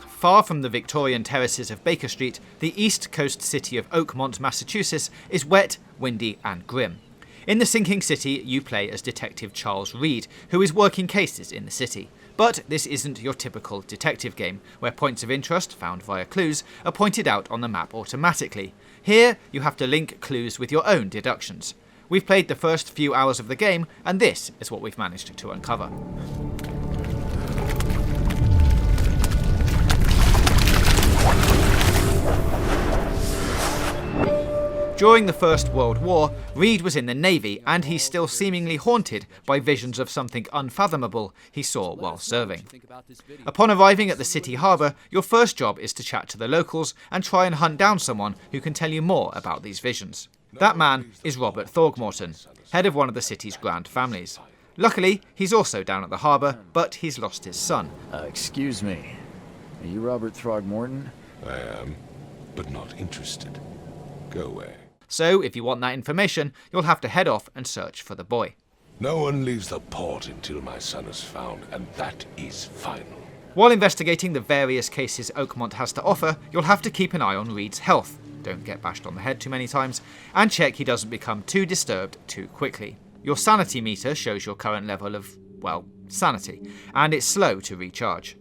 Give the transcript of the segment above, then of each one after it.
Far from the Victorian terraces of Baker Street, the east coast city of Oakmont, Massachusetts is wet, windy and grim. In the sinking city, you play as Detective Charles Reed, who is working cases in the city. But this isn't your typical detective game, where points of interest, found via clues, are pointed out on the map automatically. Here, you have to link clues with your own deductions. We've played the first few hours of the game, and this is what we've managed to uncover. During the First World War, Reed was in the Navy, and he's still seemingly haunted by visions of something unfathomable he saw while serving. Upon arriving at the city harbour, your first job is to chat to the locals and try and hunt down someone who can tell you more about these visions. That man is Robert Throgmorton, head of one of the city's grand families. Luckily, he's also down at the harbour, but he's lost his son. Excuse me, are you Robert Throgmorton? I am, but not interested. Go away. So, if you want that information, you'll have to head off and search for the boy. No one leaves the port until my son is found, and that is final. While investigating the various cases Oakmont has to offer, you'll have to keep an eye on Reed's health, don't get bashed on the head too many times, and check he doesn't become too disturbed too quickly. Your sanity meter shows your current level of, well, sanity, and it's slow to recharge.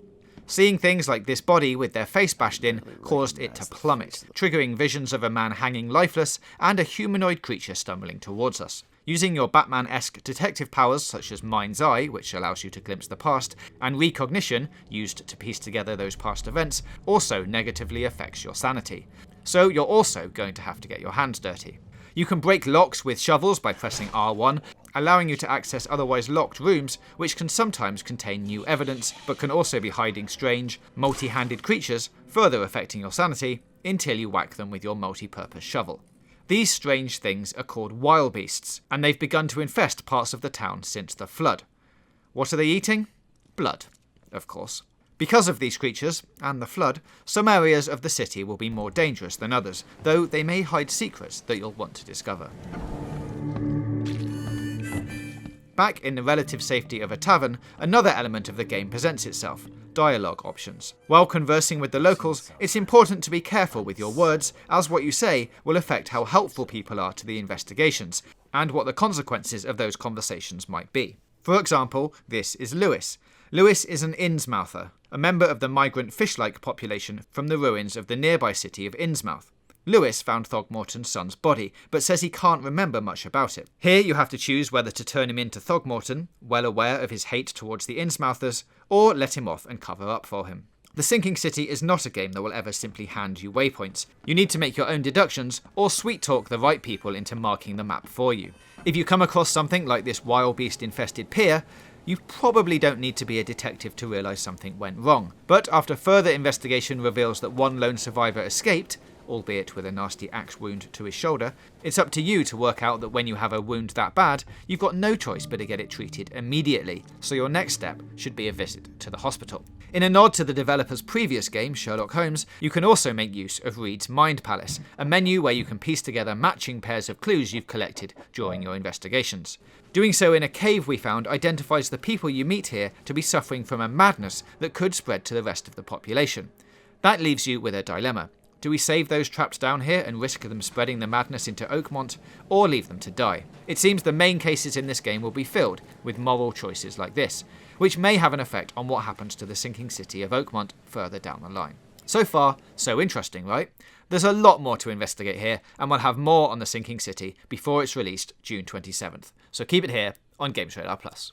Seeing things like this body with their face bashed in caused it to plummet, triggering visions of a man hanging lifeless and a humanoid creature stumbling towards us. Using your Batman-esque detective powers such as Mind's Eye, which allows you to glimpse the past, and Recognition, used to piece together those past events, also negatively affects your sanity. So you're also going to have to get your hands dirty. You can break locks with shovels by pressing R1, allowing you to access otherwise locked rooms, which can sometimes contain new evidence, but can also be hiding strange, multi-handed creatures, further affecting your sanity, until you whack them with your multi-purpose shovel. These strange things are called wild beasts, and they've begun to infest parts of the town since the flood. What are they eating? Blood, of course. Because of these creatures, and the flood, some areas of the city will be more dangerous than others, though they may hide secrets that you'll want to discover. Back in the relative safety of a tavern, another element of the game presents itself: dialogue options. While conversing with the locals, it's important to be careful with your words, as what you say will affect how helpful people are to the investigations, and what the consequences of those conversations might be. For example, this is Lewis. Lewis is an Innsmouther, a member of the migrant fish-like population from the ruins of the nearby city of Innsmouth. Lewis found Throgmorton's son's body, but says he can't remember much about it. Here you have to choose whether to turn him into Throgmorton, well aware of his hate towards the Innsmouthers, or let him off and cover up for him. The Sinking City is not a game that will ever simply hand you waypoints. You need to make your own deductions, or sweet-talk the right people into marking the map for you. If you come across something like this wild beast-infested pier, you probably don't need to be a detective to realise something went wrong. But after further investigation reveals that one lone survivor escaped, albeit with a nasty axe wound to his shoulder, it's up to you to work out that when you have a wound that bad, you've got no choice but to get it treated immediately, so your next step should be a visit to the hospital. In a nod to the developer's previous game, Sherlock Holmes, you can also make use of Reed's Mind Palace, a menu where you can piece together matching pairs of clues you've collected during your investigations. Doing so in a cave we found identifies the people you meet here to be suffering from a madness that could spread to the rest of the population. That leaves you with a dilemma. Do we save those trapped down here and risk them spreading the madness into Oakmont, or leave them to die? It seems the main cases in this game will be filled with moral choices like this, which may have an effect on what happens to the sinking city of Oakmont further down the line. So far, so interesting, right? There's a lot more to investigate here, and we'll have more on the sinking city before it's released June 27th. So keep it here on GamesRadar Plus.